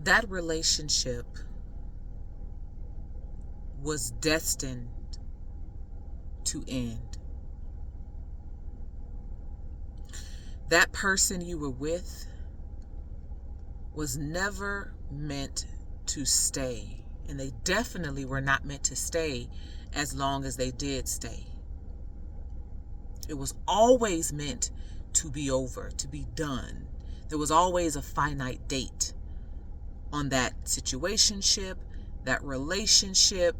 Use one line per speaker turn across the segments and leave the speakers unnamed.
that relationship was destined to end. That person you were with was never meant to stay. And they definitely were not meant to stay as long as they did stay. It was always meant to be over, to be done. There was always a finite date on that situationship, that relationship,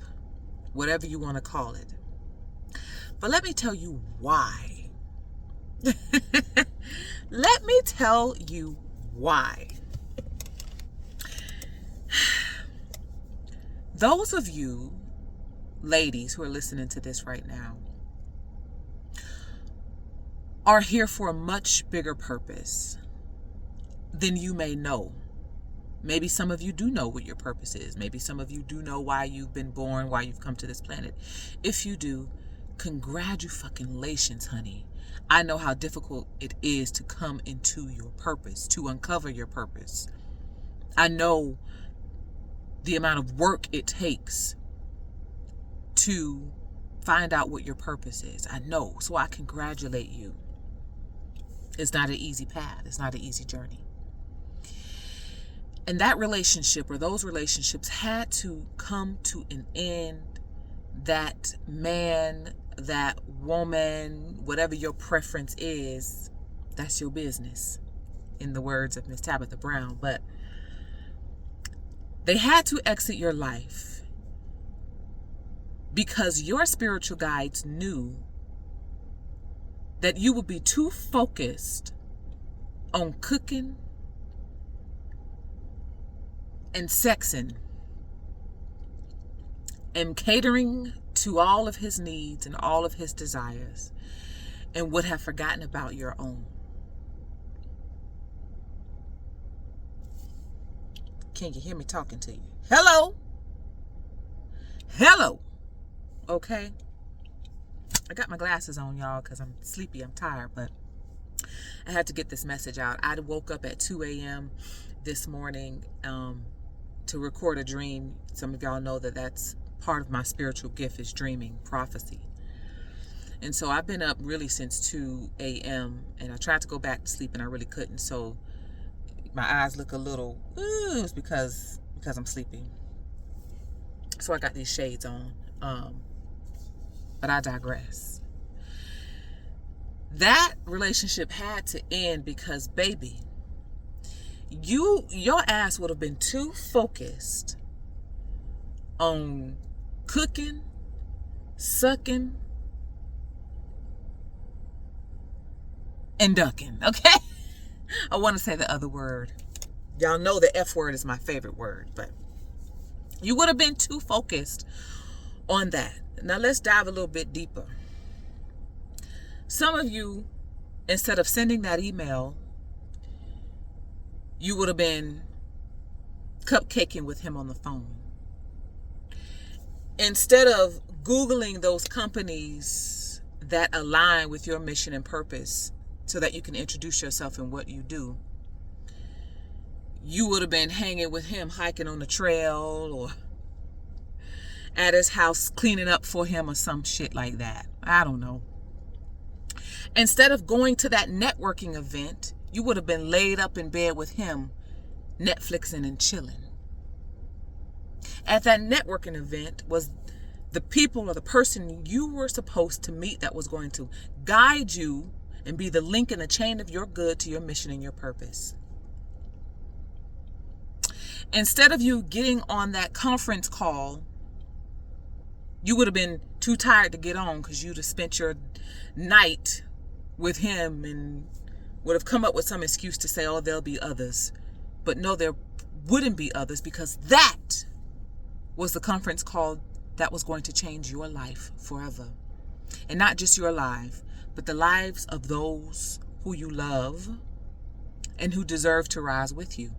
whatever you want to call it. But let me tell you why. Let me tell you why. Those of you ladies who are listening to this right now are here for a much bigger purpose than you may know. Maybe some of you do know what your purpose is. Maybe some of you do know why you've been born, why you've come to this planet. If you do, congratulations, honey. I know how difficult it is to come into your purpose, to uncover your purpose. I know the amount of work it takes to find out what your purpose is. I know, so I congratulate you. It's not an easy path. It's not an easy journey. And that relationship or those relationships had to come to an end. That man, that woman, whatever your preference is, that's your business, in the words of Miss Tabitha Brown. But they had to exit your life because your spiritual guides knew that you would be too focused on cooking and sexing and catering to all of his needs and all of his desires, and would have forgotten about your own. Can you hear me talking to you? Hello? Hello? Okay. I got my glasses on, y'all, because I'm sleepy. I'm tired, but I had to get this message out. I woke up at 2 a.m. this morning to record a dream. Some of y'all know that that's part of my spiritual gift, is dreaming, prophecy. And so I've been up really since 2 a.m. and I tried to go back to sleep and I really couldn't. So my eyes look a little, it's because I'm sleepy. So I got these shades on. But I digress. That relationship had to end because, baby, your ass would have been too focused on cooking, sucking, and ducking, okay? I want to say the other word. Y'all know the F word is my favorite word, but you would have been too focused on that. Now let's dive a little bit deeper. Some of you, instead of sending that email, you would have been cupcaking with him on the phone. Instead of Googling those companies that align with your mission and purpose so that you can introduce yourself and what you do, you would have been hanging with him, hiking on the trail or at his house cleaning up for him or some shit like that. I don't know. Instead of going to that networking event, you would have been laid up in bed with him, Netflixing and chilling. At that networking event was the people or the person you were supposed to meet that was going to guide you and be the link in the chain of your good to your mission and your purpose. Instead of you getting on that conference call, you would have been too tired to get on because you'd have spent your night with him and would have come up with some excuse to say, oh, there'll be others. But no, there wouldn't be others, because that was the conference call that was going to change your life forever. And not just your life, but the lives of those who you love and who deserve to rise with you.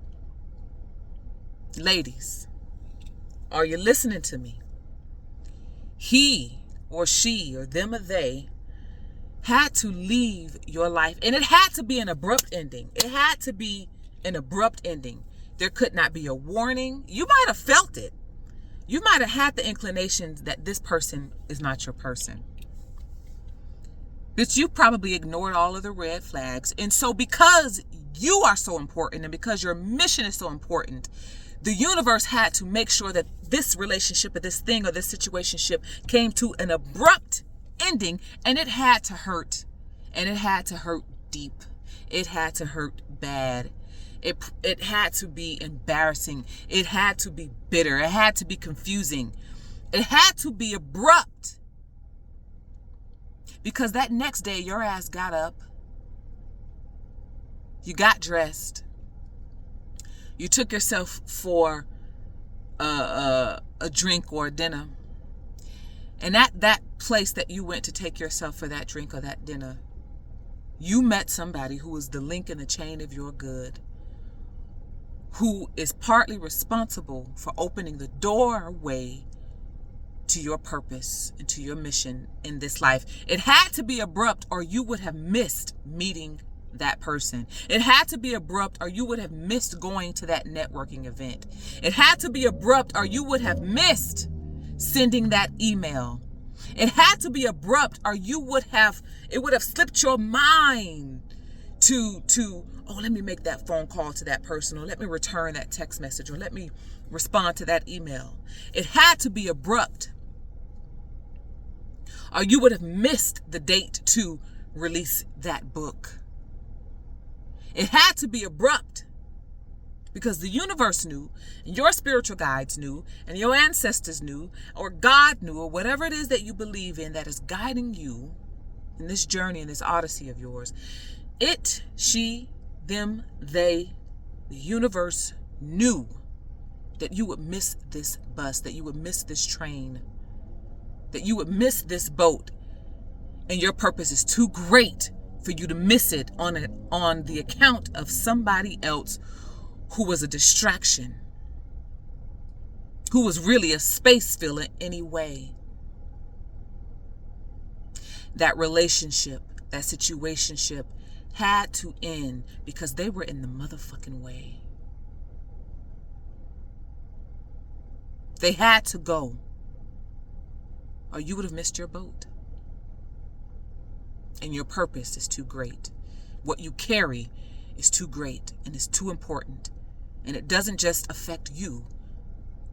Ladies, are you listening to me? He or she or them or they had to leave your life, and it had to be an abrupt ending. It had to be an abrupt ending. There could not be a warning. You might have felt it. You might have had the inclinations that this person is not your person. But you probably ignored all of the red flags. And so because you are so important and because your mission is so important, the universe had to make sure that this relationship or this thing or this situationship came to an abrupt ending, and it had to hurt. And it had to hurt deep. It had to hurt bad. It had to be embarrassing. It had to be bitter. It had to be confusing. It had to be abrupt. Because that next day, your ass got up. You got dressed. You took yourself for a drink or a dinner. And at that place that you went to take yourself for that drink or that dinner, you met somebody who was the link in the chain of your good, who is partly responsible for opening the doorway to your purpose and to your mission in this life. It had to be abrupt or you would have missed meeting that person. It had to be abrupt or you would have missed going to that networking event. It had to be abrupt or you would have missed sending that email. It had to be abrupt or it would have slipped your mind to let me make that phone call to that person, or let me return that text message, or let me respond to that email. It had to be abrupt or you would have missed the date to release that book. It had to be abrupt because the universe knew, and your spiritual guides knew, and your ancestors knew, or God knew, or whatever it is that you believe in that is guiding you in this journey, in this odyssey of yours. It, she, them, they, the universe knew that you would miss this bus, that you would miss this train, that you would miss this boat, and your purpose is too great for you to miss it on the account of somebody else who was a distraction, who was really a space filler anyway. That relationship, that situationship had to end because they were in the motherfucking way. They had to go or you would have missed your boat. And your purpose is too great. What you carry is too great and is too important. And it doesn't just affect you,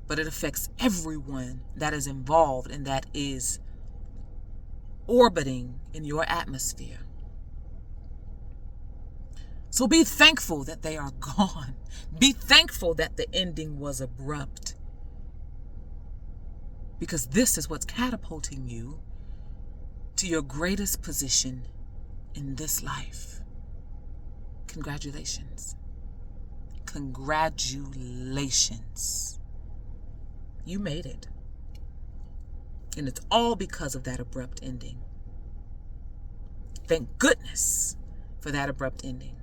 but it affects everyone that is involved and that is orbiting in your atmosphere. So be thankful that they are gone. Be thankful that the ending was abrupt. Because this is what's catapulting you to your greatest position in this life. Congratulations. Congratulations. You made it. And it's all because of that abrupt ending. Thank goodness for that abrupt ending.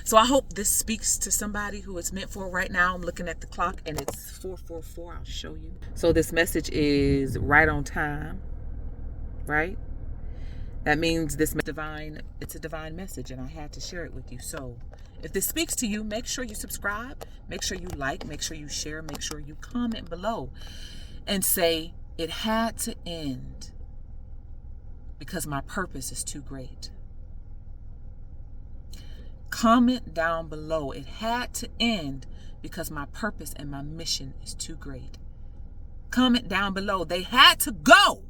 So I hope this speaks to somebody who it's meant for right now. I'm looking at the clock and it's 4:44. I'll show you. So this message is right on time, right? That means it's a divine message and I had to share it with you. So if this speaks to you, make sure you subscribe, make sure you like, make sure you share, make sure you comment below and say, it had to end because my purpose is too great. Comment down below. It had to end because my purpose and my mission is too great. Comment down below. They had to go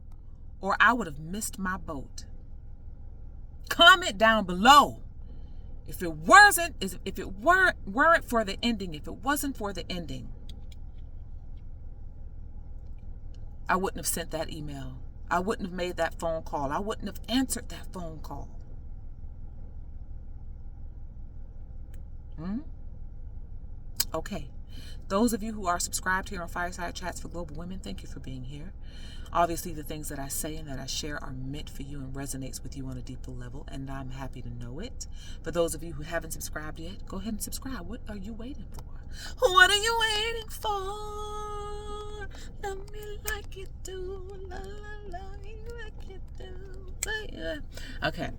or I would have missed my boat. Comment down below. If it weren't for the ending, if it wasn't for the ending, I wouldn't have sent that email. I wouldn't have made that phone call. I wouldn't have answered that phone call. Okay. Those of you who are subscribed here on Fireside Chats for Global Women, thank you for being here. Obviously, the things that I say and that I share are meant for you and resonates with you on a deeper level, and I'm happy to know it. For those of you who haven't subscribed yet, go ahead and subscribe. What are you waiting for? What are you waiting for? Love me like you do. Love me like you do. Yeah. Okay.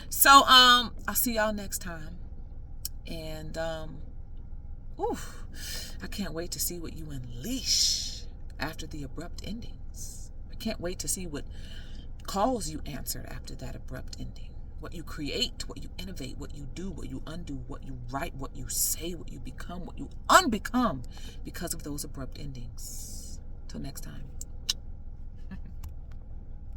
So, I'll see y'all next time. And Oof, I can't wait to see what you unleash after the abrupt endings. I can't wait to see what calls you answered after that abrupt ending. What you create, what you innovate, what you do, what you undo, what you write, what you say, what you become, what you unbecome because of those abrupt endings. Till next time.